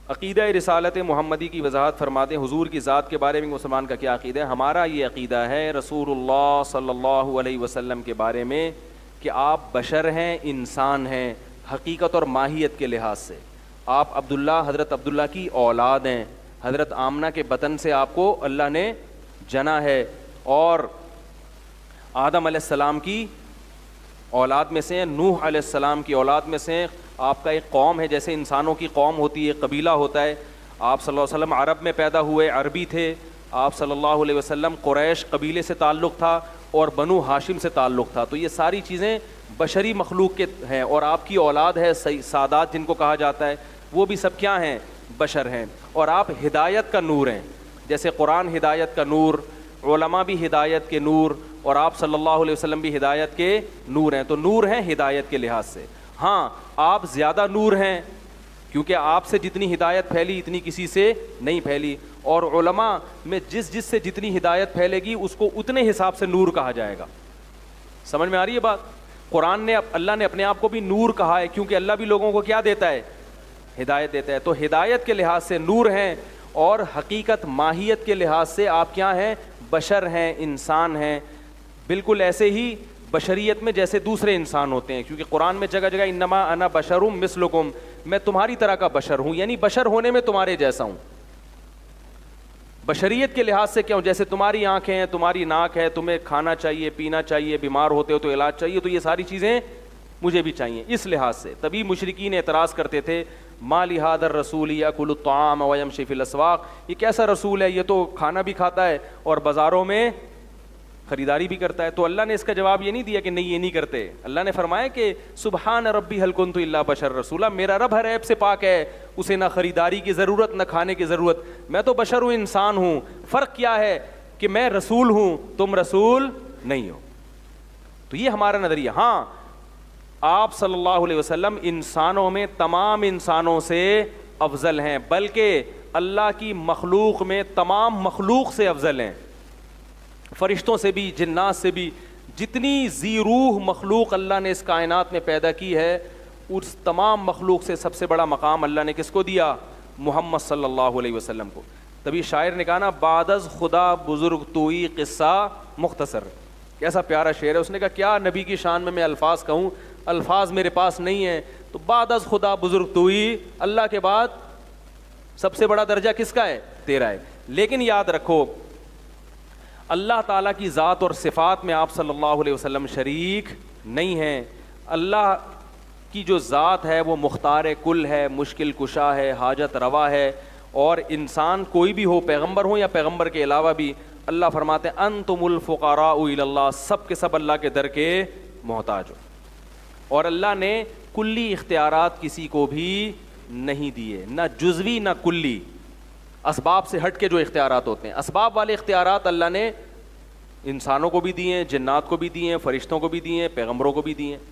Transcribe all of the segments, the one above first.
عقیدہ رسالت محمدی کی وضاحت فرماتے ہیں حضور کی ذات کے بارے میں مسلمان کا کیا عقیدہ ہے. ہمارا یہ عقیدہ ہے رسول اللہ صلی اللہ علیہ وسلم کے بارے میں کہ آپ بشر ہیں, انسان ہیں حقیقت اور ماہیت کے لحاظ سے. آپ حضرت عبداللہ کی اولاد ہیں, حضرت آمنہ کے بطن سے آپ کو اللہ نے جنا ہے, اور آدم علیہ السلام کی اولاد میں سے, نوح علیہ السلام کی اولاد میں سے. آپ کا ایک قوم ہے, جیسے انسانوں کی قوم ہوتی ہے, قبیلہ ہوتا ہے. آپ صلی اللہ علیہ وسلم عرب میں پیدا ہوئے, عربی تھے. آپ صلی اللہ علیہ وسلم قریش قبیلے سے تعلق تھا اور بنو ہاشم سے تعلق تھا. تو یہ ساری چیزیں بشری مخلوق کے ہیں, اور آپ کی اولاد ہے سادات جن کو کہا جاتا ہے, وہ بھی سب کیا ہیں, بشر ہیں. اور آپ ہدایت کا نور ہیں, جیسے قرآن ہدایت کا نور, علماء بھی ہدایت کے نور, اور آپ صلی اللہ علیہ وسلم بھی ہدایت کے نور ہیں. تو نور ہیں ہدایت کے لحاظ سے. ہاں آپ زیادہ نور ہیں کیونکہ آپ سے جتنی ہدایت پھیلی اتنی کسی سے نہیں پھیلی, اور علماء میں جس سے جتنی ہدایت پھیلے گی اس کو اتنے حساب سے نور کہا جائے گا. سمجھ میں آ رہی ہے بات؟ قرآن نے اللہ نے اپنے آپ کو بھی نور کہا ہے کیونکہ اللہ بھی لوگوں کو کیا دیتا ہے, ہدایت دیتا ہے. تو ہدایت کے لحاظ سے نور ہیں, اور حقیقت ماہیت کے لحاظ سے آپ کیا ہیں, بشر ہیں, انسان ہیں. بالکل ایسے ہی بشریت میں جیسے دوسرے انسان ہوتے ہیں, کیونکہ قرآن میں جگہ جگہ انما انا بشرم مثلکم, میں تمہاری طرح کا بشر ہوں, یعنی بشر ہونے میں تمہارے جیسا ہوں. بشریت کے لحاظ سے کیا ہوں, جیسے تمہاری آنکھیں ہیں, تمہاری ناک ہے, تمہیں کھانا چاہیے, پینا چاہیے, بیمار ہوتے ہو تو علاج چاہیے, تو یہ ساری چیزیں مجھے بھی چاہیے. اس لحاظ سے تبھی مشرکین اعتراض کرتے تھے, ما لہذا الرسول یاکل الطعام ویمشی فی الاسواق, یہ کیسا رسول ہے, یہ تو کھانا بھی کھاتا ہے اور بازاروں میں خریداری بھی کرتا ہے. تو اللہ نے اس کا جواب یہ نہیں دیا کہ نہیں یہ نہیں کرتے. اللہ نے فرمایا کہ سبحان ربی هل کنت الا بشر رسولا, میرا رب ہر عیب سے پاک ہے, اسے نہ خریداری کی ضرورت نہ کھانے کی ضرورت, میں تو بشر ہوں, انسان ہوں. فرق کیا ہے کہ میں رسول ہوں, تم رسول نہیں ہو. تو یہ ہمارا نظریہ. ہاں آپ صلی اللہ علیہ وسلم انسانوں میں تمام انسانوں سے افضل ہیں, بلکہ اللہ کی مخلوق میں تمام مخلوق سے افضل ہیں, فرشتوں سے بھی, جنات سے بھی. جتنی ذی روح مخلوق اللہ نے اس کائنات میں پیدا کی ہے, اس تمام مخلوق سے سب سے بڑا مقام اللہ نے کس کو دیا, محمد صلی اللہ علیہ وسلم کو. تبھی شاعر نے کہا نا, بعد از خدا بزرگ توئی قصہ مختصر. کیسا پیارا شعر ہے. اس نے کہا کیا نبی کی شان میں الفاظ کہوں, الفاظ میرے پاس نہیں ہیں. تو بعد از خدا بزرگ توئی, اللہ کے بعد سب سے بڑا درجہ کس کا ہے, تیرا ہے. لیکن یاد رکھو اللہ تعالیٰ کی ذات اور صفات میں آپ صلی اللہ علیہ وسلم شریک نہیں ہیں. اللہ کی جو ذات ہے وہ مختار کل ہے, مشکل کشا ہے, حاجت روا ہے. اور انسان کوئی بھی ہو, پیغمبر ہو یا پیغمبر کے علاوہ بھی, اللہ فرماتے ہیں انتم الفقراء الی اللہ, سب کے سب اللہ کے در کے محتاج ہو. اور اللہ نے کلی اختیارات کسی کو بھی نہیں دیے, نہ جزوی نہ کلی. اسباب سے ہٹ کے جو اختیارات ہوتے ہیں, اسباب والے اختیارات اللہ نے انسانوں کو بھی دیے ہیں, جنات کو بھی دیے ہیں, فرشتوں کو بھی دیے ہیں, پیغمبروں کو بھی دیے ہیں.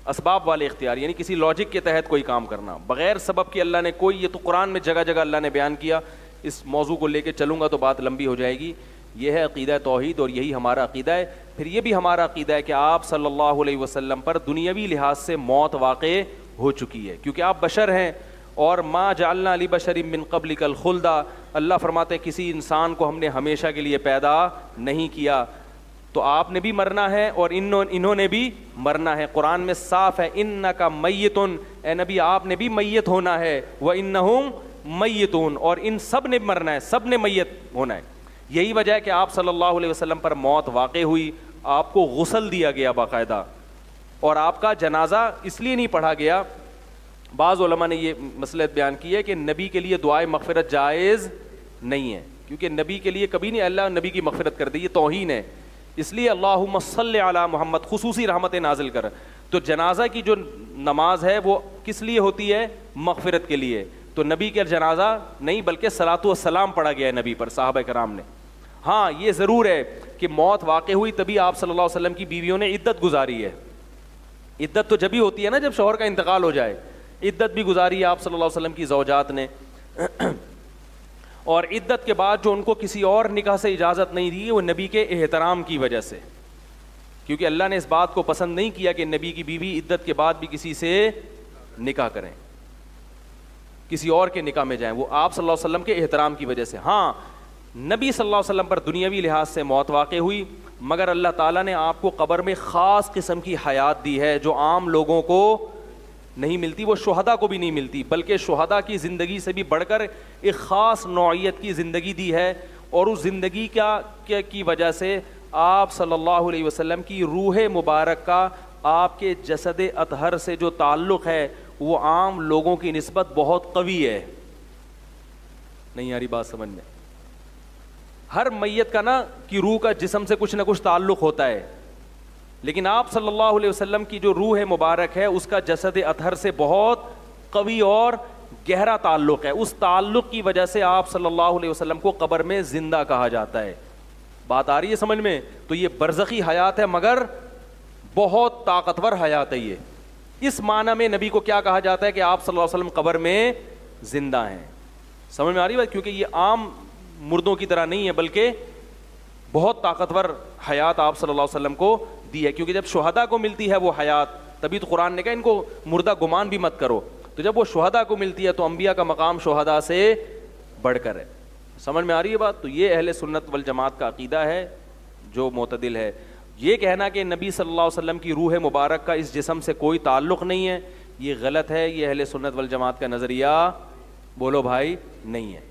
اسباب والے اختیار یعنی کسی لاجک کے تحت کوئی کام کرنا بغیر سبب کے اللہ نے کوئی, یہ تو قرآن میں جگہ جگہ اللہ نے بیان کیا. اس موضوع کو لے کے چلوں گا تو بات لمبی ہو جائے گی. یہ ہے عقیدہ توحید, اور یہی ہمارا عقیدہ ہے. پھر یہ بھی ہمارا عقیدہ ہے کہ آپ صلی اللہ علیہ وسلم پر دنیاوی لحاظ سے موت واقع ہو چکی ہے, کیونکہ آپ بشر ہیں. اور ما جعلنا لبشر من قبلک الخلد, اللہ فرماتے ہیں کسی انسان کو ہم نے ہمیشہ کے لیے پیدا نہیں کیا. تو آپ نے بھی مرنا ہے اور انہوں نے بھی مرنا ہے. قرآن میں صاف ہے انک میتن, اے نبی آپ نے بھی میت ہونا ہے, وانہم میتون, اور ان سب نے مرنا ہے, سب نے میت ہونا ہے. یہی وجہ ہے کہ آپ صلی اللہ علیہ وسلم پر موت واقع ہوئی, آپ کو غسل دیا گیا باقاعدہ, اور آپ کا جنازہ اس لیے نہیں پڑھا گیا. بعض علماء نے یہ مصلحت بیان کی ہے کہ نبی کے لیے دعائے مغفرت جائز نہیں ہے, کیونکہ نبی کے لیے کبھی نہیں اللہ نبی کی مغفرت کر دی, یہ توہین ہے. اس لیے اللہم صلی علی محمد خصوصی رحمت نازل کر. تو جنازہ کی جو نماز ہے وہ کس لیے ہوتی ہے, مغفرت کے لیے. تو نبی کے جنازہ نہیں بلکہ صلاۃ و سلام پڑھا گیا ہے نبی پر, صحابہ کرام نے. ہاں یہ ضرور ہے کہ موت واقع ہوئی تبھی آپ صلی اللہ علیہ وسلم کی بیویوں نے عدت گزاری ہے. عدت تو جبھی ہوتی ہے نا جب شوہر کا انتقال ہو جائے, عدت بھی گزاری ہے آپ صلی اللہ علیہ وسلم کی زوجات نے. اور عدت کے بعد جو ان کو کسی اور نکاح سے اجازت نہیں دی وہ نبی کے احترام کی وجہ سے, کیونکہ اللہ نے اس بات کو پسند نہیں کیا کہ نبی کی بیوی عدت کے بعد بھی کسی سے نکاح کریں. کسی اور کے نکاح میں جائیں, وہ آپ صلی اللہ علیہ وسلم کے احترام کی وجہ سے. ہاں نبی صلی اللہ علیہ وسلم پر دنیاوی لحاظ سے موت واقع ہوئی, مگر اللہ تعالیٰ نے آپ کو قبر میں خاص قسم کی حیات دی ہے جو عام لوگوں کو نہیں ملتی, وہ شہداء کو بھی نہیں ملتی, بلکہ شہداء کی زندگی سے بھی بڑھ کر ایک خاص نوعیت کی زندگی دی ہے. اور اس زندگی کی وجہ سے آپ صلی اللہ علیہ وسلم کی روح مبارک کا آپ کے جسد اطہر سے جو تعلق ہے وہ عام لوگوں کی نسبت بہت قوی ہے. نہیں آ رہی بات سمجھ میں؟ ہر میت کا نا کی روح کا جسم سے کچھ نہ کچھ تعلق ہوتا ہے, لیکن آپ صلی اللہ علیہ وسلم کی جو روح مبارک ہے اس کا جسد اطہر سے بہت قوی اور گہرا تعلق ہے. اس تعلق کی وجہ سے آپ صلی اللہ علیہ وسلم کو قبر میں زندہ کہا جاتا ہے. بات آ رہی ہے سمجھ میں؟ تو یہ برزخی حیات ہے مگر بہت طاقتور حیات ہے. یہ اس معنی میں نبی کو کیا کہا جاتا ہے کہ آپ صلی اللہ علیہ وسلم قبر میں زندہ ہیں. سمجھ میں آ رہی بات؟ کیونکہ یہ عام مردوں کی طرح نہیں ہے بلکہ بہت طاقتور حیات آپ صلی اللہ علیہ وسلم کو دی ہے. کیونکہ جب شہداء کو ملتی ہے وہ حیات, تبھی تو قرآن نے کہا ان کو مردہ گمان بھی مت کرو. تو جب وہ شہداء کو ملتی ہے تو انبیاء کا مقام شہداء سے بڑھ کر ہے. سمجھ میں آ رہی ہے بات؟ تو یہ اہل سنت والجماعت کا عقیدہ ہے جو معتدل ہے. یہ کہنا کہ نبی صلی اللہ علیہ وسلم کی روح مبارک کا اس جسم سے کوئی تعلق نہیں ہے, یہ غلط ہے. یہ اہل سنت والجماعت کا نظریہ بولو بھائی نہیں ہے.